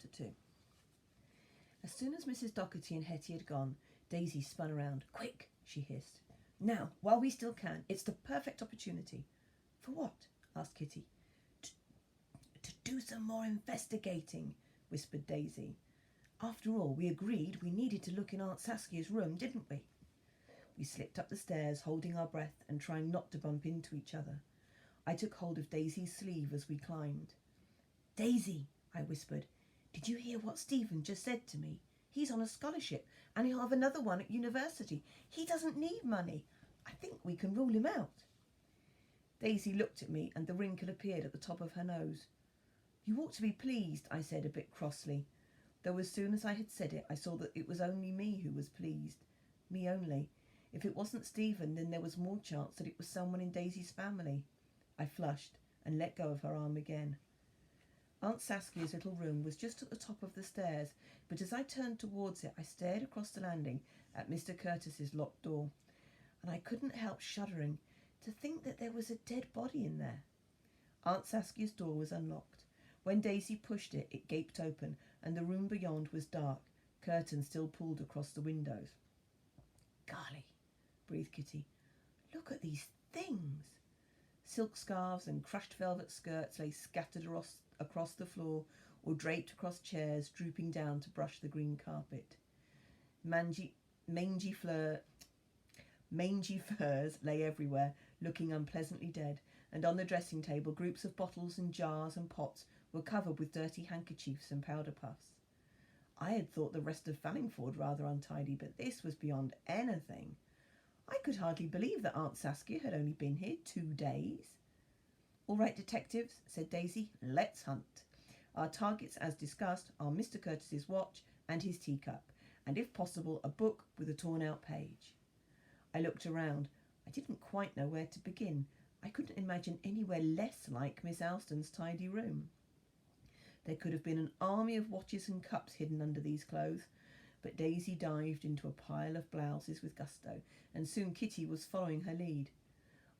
Chapter 2. As soon as Mrs. Docherty and Hetty had gone, Daisy spun around. "Quick," she hissed. "Now, while we still can. It's the perfect opportunity." "For what?" asked Kitty. To do some more investigating," whispered Daisy. "After all, we agreed we needed to look in Aunt Saskia's room, didn't we?" We slipped up the stairs, holding our breath and trying not to bump into each other. I took hold of Daisy's sleeve as we climbed. "Daisy," I whispered, "did you hear what Stephen just said to me? He's on a scholarship, and he'll have another one at university. He doesn't need money. I think we can rule him out." Daisy looked at me, and the wrinkle appeared at the top of her nose. "You ought to be pleased," I said a bit crossly, though as soon as I had said it, I saw that it was only me who was pleased. Me only. If it wasn't Stephen, then there was more chance that it was someone in Daisy's family. I flushed and let go of her arm again. Aunt Saskia's little room was just at the top of the stairs, but as I turned towards it, I stared across the landing at Mr. Curtis's locked door, and I couldn't help shuddering to think that there was a dead body in there. Aunt Saskia's door was unlocked. When Daisy pushed it, it gaped open, and the room beyond was dark, curtains still pulled across the windows. "Golly," breathed Kitty, "look at these things." Silk scarves and crushed velvet skirts lay scattered across the floor or draped across chairs, drooping down to brush the green carpet. Mangy furs lay everywhere, looking unpleasantly dead, and on the dressing table groups of bottles and jars and pots were covered with dirty handkerchiefs and powder puffs. I had thought the rest of Fallingford rather untidy, but this was beyond anything. I could hardly believe that Aunt Saskia had only been here 2 days. "All right, detectives," said Daisy, "let's hunt. Our targets, as discussed, are Mr. Curtis's watch and his teacup, and if possible, a book with a torn-out page." I looked around. I didn't quite know where to begin. I couldn't imagine anywhere less like Miss Alston's tidy room. There could have been an army of watches and cups hidden under these clothes, but Daisy dived into a pile of blouses with gusto, and soon Kitty was following her lead.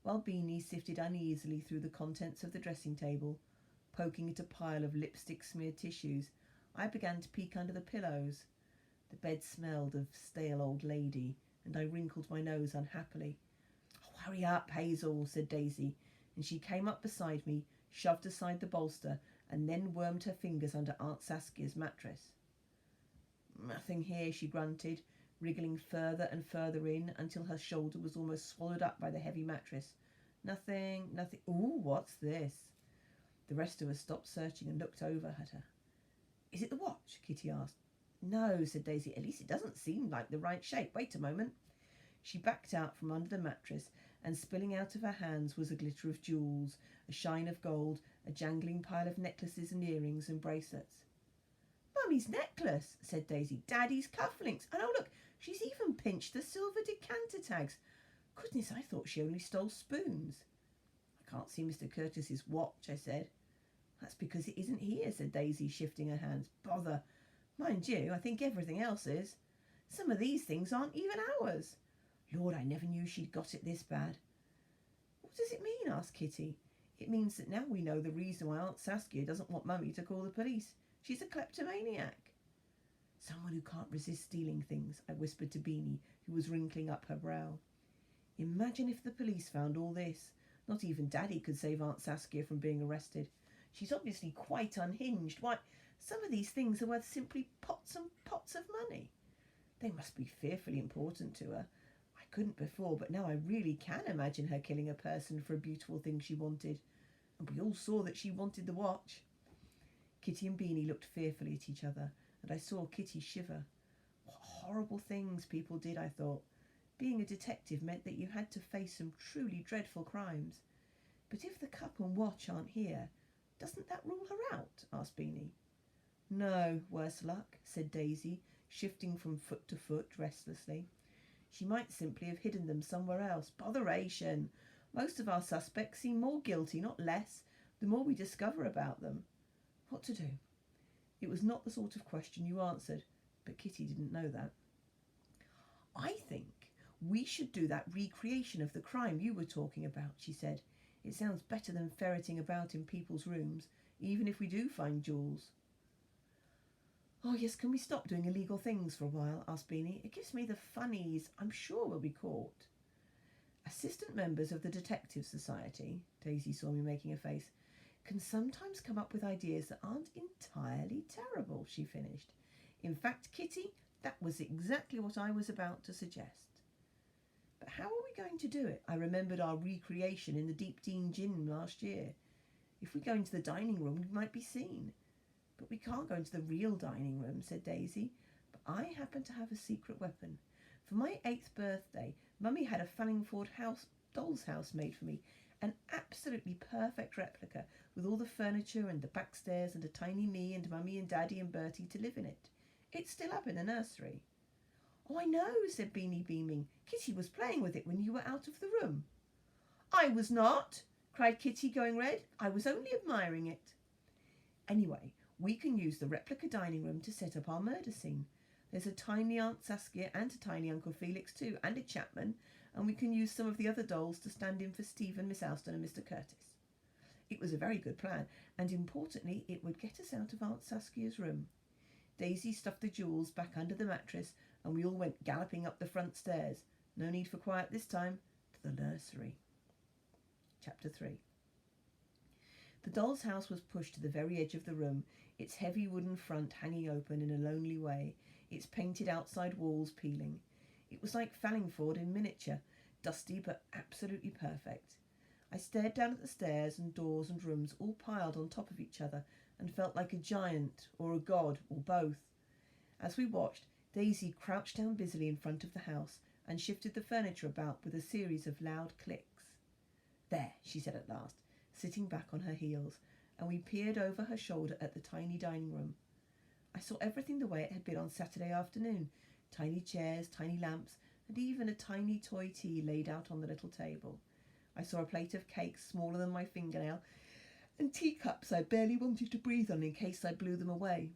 While Beanie sifted uneasily through the contents of the dressing table, poking at a pile of lipstick-smeared tissues, I began to peek under the pillows. The bed smelled of stale old lady, and I wrinkled my nose unhappily. "Oh, hurry up, Hazel," said Daisy, and she came up beside me, shoved aside the bolster, and then wormed her fingers under Aunt Saskia's mattress. "Nothing here," she grunted, wriggling further and further in until her shoulder was almost swallowed up by the heavy mattress. Nothing. Ooh, what's this?" The rest of us stopped searching and looked over at her. "Is it the watch?" Kitty asked. "No," said Daisy. "At least it doesn't seem like the right shape. Wait a moment." She backed out from under the mattress, and spilling out of her hands was a glitter of jewels, a shine of gold, a jangling pile of necklaces and earrings and bracelets. "Mummy's necklace," said Daisy. "Daddy's cufflinks. And oh, look, she's even pinched the silver decanter tags. Goodness, I thought she only stole spoons." "I can't see Mr. Curtis's watch," I said. "That's because it isn't here," said Daisy, shifting her hands. "Bother. Mind you, I think everything else is. Some of these things aren't even ours. Lord, I never knew she'd got it this bad." "What does it mean?" asked Kitty. "It means that now we know the reason why Aunt Saskia doesn't want Mummy to call the police. She's a kleptomaniac." "Someone who can't resist stealing things," I whispered to Beanie, who was wrinkling up her brow. "Imagine if the police found all this. Not even Daddy could save Aunt Saskia from being arrested. She's obviously quite unhinged. Why, some of these things are worth simply pots and pots of money. They must be fearfully important to her. I couldn't before, but now I really can imagine her killing a person for a beautiful thing she wanted. And we all saw that she wanted the watch." Kitty and Beanie looked fearfully at each other, and I saw Kitty shiver. What horrible things people did, I thought. Being a detective meant that you had to face some truly dreadful crimes. "But if the cup and watch aren't here, doesn't that rule her out?" asked Beanie. "No, worse luck," said Daisy, shifting from foot to foot restlessly. "She might simply have hidden them somewhere else. Botheration! Most of our suspects seem more guilty, not less, the more we discover about them. What to do?" It was not the sort of question you answered, but Kitty didn't know that. "I think we should do that recreation of the crime you were talking about," she said. "It sounds better than ferreting about in people's rooms, even if we do find jewels." Oh, yes, can we stop doing illegal things for a while? Asked Beanie. It gives me the funnies. I'm sure we'll be caught. Assistant members of the Detective Society, Daisy saw me making a face, can sometimes come up with ideas that aren't entirely terrible, she finished. In fact, Kitty, that was exactly what I was about to suggest. But how are we going to do it? I remembered our recreation in the Deep Dean Gin last year. If we go into the dining room, we might be seen. But we can't go into the real dining room, said Daisy. But I happen to have a secret weapon. For my 8th birthday, Mummy had a Fallingford doll's house made for me, an absolutely perfect replica, with all the furniture and the back stairs and a tiny me and Mummy and Daddy and Bertie to live in it. It's still up in the nursery. Oh, I know, said Beanie, beaming. Kitty was playing with it when you were out of the room. I was not, cried Kitty, going red. I was only admiring it. Anyway, we can use the replica dining room to set up our murder scene. There's a tiny Aunt Saskia and a tiny Uncle Felix too, and a Chapman, and we can use some of the other dolls to stand in for Stephen, Miss Alston and Mr. Curtis. It was a very good plan, and importantly, it would get us out of Aunt Saskia's room. Daisy stuffed the jewels back under the mattress, and we all went galloping up the front stairs. No need for quiet this time, to the nursery. Chapter 3. The doll's house was pushed to the very edge of the room, its heavy wooden front hanging open in a lonely way, its painted outside walls peeling. It was like Fallingford in miniature, dusty but absolutely perfect. I stared down at the stairs and doors and rooms all piled on top of each other and felt like a giant or a god or both. As we watched, Daisy crouched down busily in front of the house and shifted the furniture about with a series of loud clicks. There, she said at last, sitting back on her heels, and we peered over her shoulder at the tiny dining room. I saw everything the way it had been on Saturday afternoon, tiny chairs, tiny lamps, and even a tiny toy tea laid out on the little table. I saw a plate of cakes smaller than my fingernail, and teacups I barely wanted to breathe on in case I blew them away.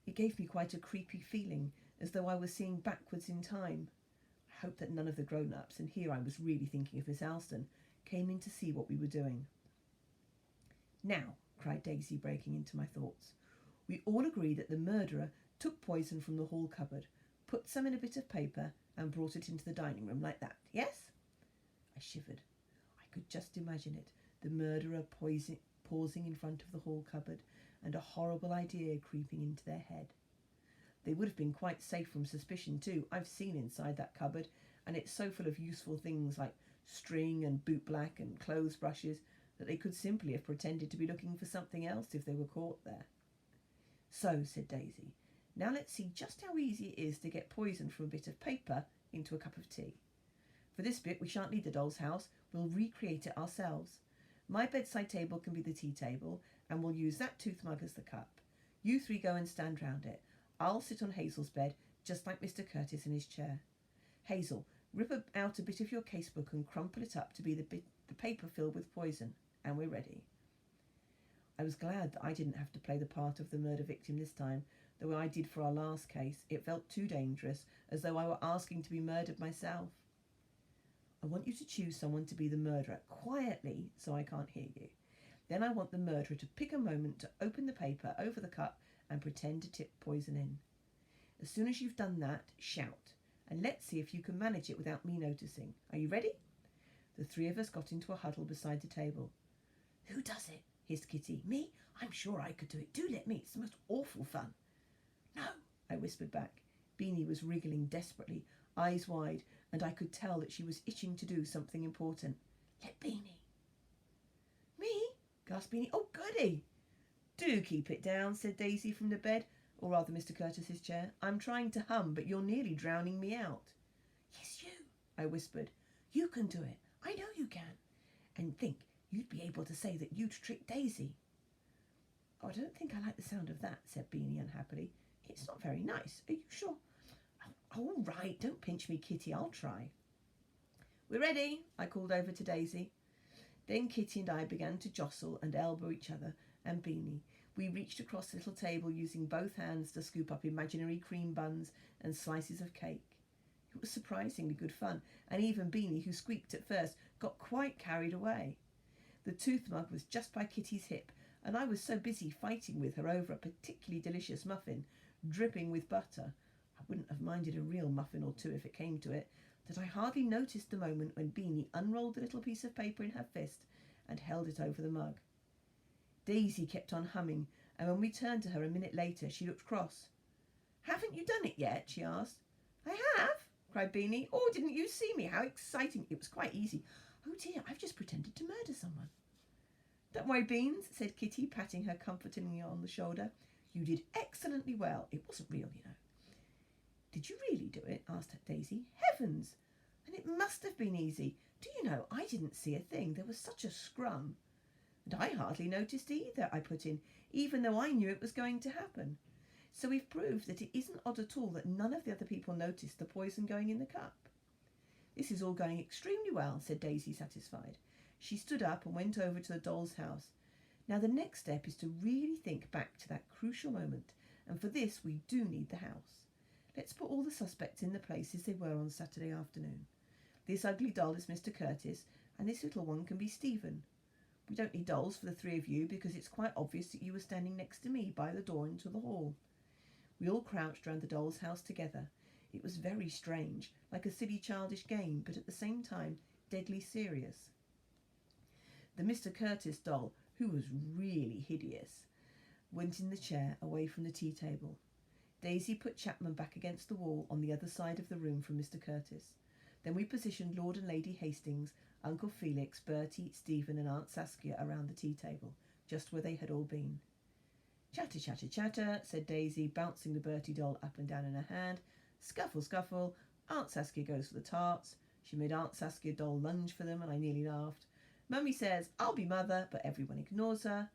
It gave me quite a creepy feeling, as though I was seeing backwards in time. I hoped that none of the grown-ups, and here I was really thinking of Miss Alston, came in to see what we were doing. Now, cried Daisy, breaking into my thoughts, we all agree that the murderer took poison from the hall cupboard, put some in a bit of paper, and brought it into the dining room like that, yes? I shivered. I could just imagine it, the murderer pausing in front of the hall cupboard, and a horrible idea creeping into their head. They would have been quite safe from suspicion too. I've seen inside that cupboard, and it's so full of useful things like string and bootblack and clothes brushes that they could simply have pretended to be looking for something else if they were caught there. So, said Daisy, now let's see just how easy it is to get poison from a bit of paper into a cup of tea. For this bit, we shan't need the doll's house. We'll recreate it ourselves. My bedside table can be the tea table, and we'll use that tooth mug as the cup. You three go and stand round it. I'll sit on Hazel's bed, just like Mr. Curtis in his chair. Hazel, rip out a bit of your casebook and crumple it up to be the paper filled with poison, and we're ready. I was glad that I didn't have to play the part of the murder victim this time, though I did for our last case. It felt too dangerous, as though I were asking to be murdered myself. I want you to choose someone to be the murderer, quietly, so I can't hear you. Then I want the murderer to pick a moment to open the paper over the cup and pretend to tip poison in. As soon as you've done that, shout, and let's see if you can manage it without me noticing. Are you ready? The three of us got into a huddle beside the table. Who does it? Hissed Kitty. Me? I'm sure I could do it. Do let me. It's the most awful fun. No, I whispered back. Beanie was wriggling desperately, eyes wide, and I could tell that she was itching to do something important. Let Beanie. Me? Gasped Beanie. Oh, goody. Do keep it down, said Daisy from the bed, or rather Mr. Curtis's chair. I'm trying to hum, but you're nearly drowning me out. Yes, you, I whispered. You can do it. I know you can. And think, you'd be able to say that you'd tricked Daisy. Oh, I don't think I like the sound of that, said Beanie unhappily. It's not very nice. Are you sure? Oh, all right, don't pinch me, Kitty. I'll try. We're ready, I called over to Daisy. Then Kitty and I began to jostle and elbow each other and Beanie. We reached across the little table using both hands to scoop up imaginary cream buns and slices of cake. It was surprisingly good fun, and even Beanie, who squeaked at first, got quite carried away. The tooth mug was just by Kitty's hip, and I was so busy fighting with her over a particularly delicious muffin, dripping with butter — I wouldn't have minded a real muffin or two if it came to it — that I hardly noticed the moment when Beanie unrolled the little piece of paper in her fist and held it over the mug. Daisy kept on humming, and when we turned to her a minute later, she looked cross. "Haven't you done it yet?" she asked. "I have," cried Beanie. "Oh, didn't you see me? How exciting! It was quite easy. Oh dear, I've just pretended to murder someone." "Don't worry, Beans," said Kitty, patting her comfortingly on the shoulder. "You did excellently well. It wasn't real, you know." "Did you really do it?" asked Daisy. "Heavens! And it must have been easy. Do you know, I didn't see a thing. There was such a scrum." "And I hardly noticed either," I put in, "even though I knew it was going to happen. So we've proved that it isn't odd at all that none of the other people noticed the poison going in the cup." "This is all going extremely well," said Daisy, satisfied. She stood up and went over to the doll's house. "Now the next step is to really think back to that crucial moment, and for this we do need the house. Let's put all the suspects in the places they were on Saturday afternoon. This ugly doll is Mr. Curtis, and this little one can be Stephen. We don't need dolls for the three of you because it's quite obvious that you were standing next to me by the door into the hall." We all crouched round the doll's house together. It was very strange, like a silly childish game, but at the same time deadly serious. The Mr. Curtis doll, who was really hideous, went in the chair away from the tea table. Daisy put Chapman back against the wall on the other side of the room from Mr. Curtis. Then we positioned Lord and Lady Hastings, Uncle Felix, Bertie, Stephen and Aunt Saskia around the tea table, just where they had all been. "Chatter, chatter, chatter," said Daisy, bouncing the Bertie doll up and down in her hand. "Scuffle, scuffle. Aunt Saskia goes for the tarts." She made Aunt Saskia doll lunge for them, and I nearly laughed. "Mummy says, 'I'll be mother,' but everyone ignores her.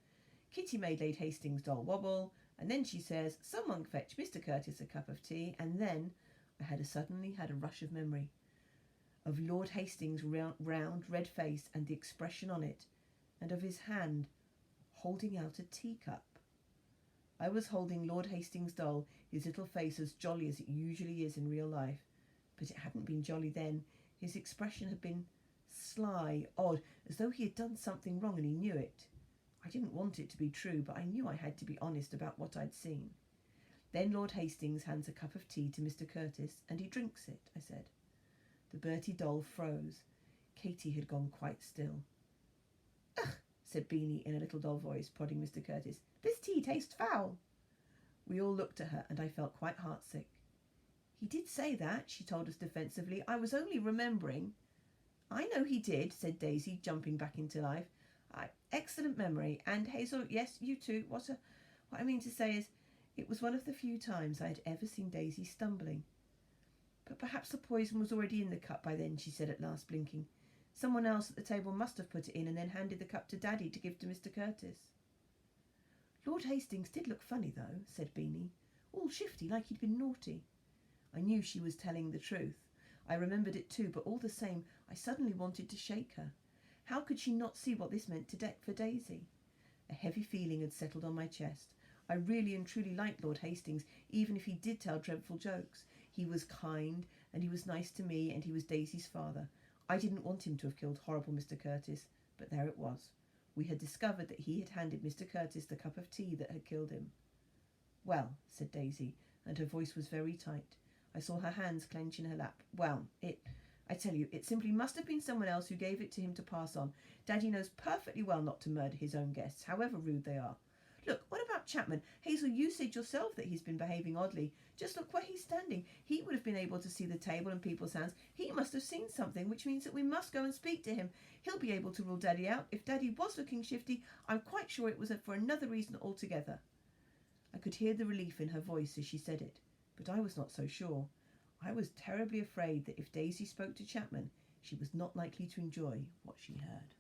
Kitty made Lady Hastings doll wobble, and then she says, 'Someone fetch Mr. Curtis a cup of tea,' and then—" I suddenly had a rush of memory of Lord Hastings' round red face and the expression on it, and of his hand holding out a teacup. I was holding Lord Hastings' doll, his little face as jolly as it usually is in real life. But it hadn't been jolly then. His expression had been sly, odd, as though he had done something wrong and he knew it. I didn't want it to be true, but I knew I had to be honest about what I'd seen. "Then Lord Hastings hands a cup of tea to Mr. Curtis, and he drinks it," I said. The Bertie doll froze. Katie had gone quite still. "Ugh," said Beanie in a little doll voice, prodding Mr. Curtis. "This tea tastes foul." We all looked at her, and I felt quite heartsick. "He did say that," she told us defensively. "I was only remembering." "I know he did," said Daisy, jumping back into life. "Excellent memory. And Hazel, yes, you too. What I mean to say is, it was one of the few times I had ever seen Daisy stumbling." "But perhaps the poison was already in the cup by then," she said at last, blinking. "Someone else at the table must have put it in and then handed the cup to Daddy to give to Mr. Curtis." "Lord Hastings did look funny, though," said Beanie. "All shifty, like he'd been naughty." I knew she was telling the truth. I remembered it too, but all the same, I suddenly wanted to shake her. How could she not see what this meant for Daisy? A heavy feeling had settled on my chest. I really and truly liked Lord Hastings, even if he did tell dreadful jokes. He was kind, and he was nice to me, and he was Daisy's father. I didn't want him to have killed horrible Mr. Curtis, but there it was. We had discovered that he had handed Mr. Curtis the cup of tea that had killed him. "Well," said Daisy, and her voice was very tight. I saw her hands clench in her lap. "Well, I tell you, it simply must have been someone else who gave it to him to pass on. Daddy knows perfectly well not to murder his own guests, however rude they are. Look, what about Chapman? Hazel, you said yourself that he's been behaving oddly. Just look where he's standing. He would have been able to see the table and people's hands. He must have seen something, which means that we must go and speak to him. He'll be able to rule Daddy out. If Daddy was looking shifty, I'm quite sure it was for another reason altogether." I could hear the relief in her voice as she said it, but I was not so sure. I was terribly afraid that if Daisy spoke to Chapman, she was not likely to enjoy what she heard.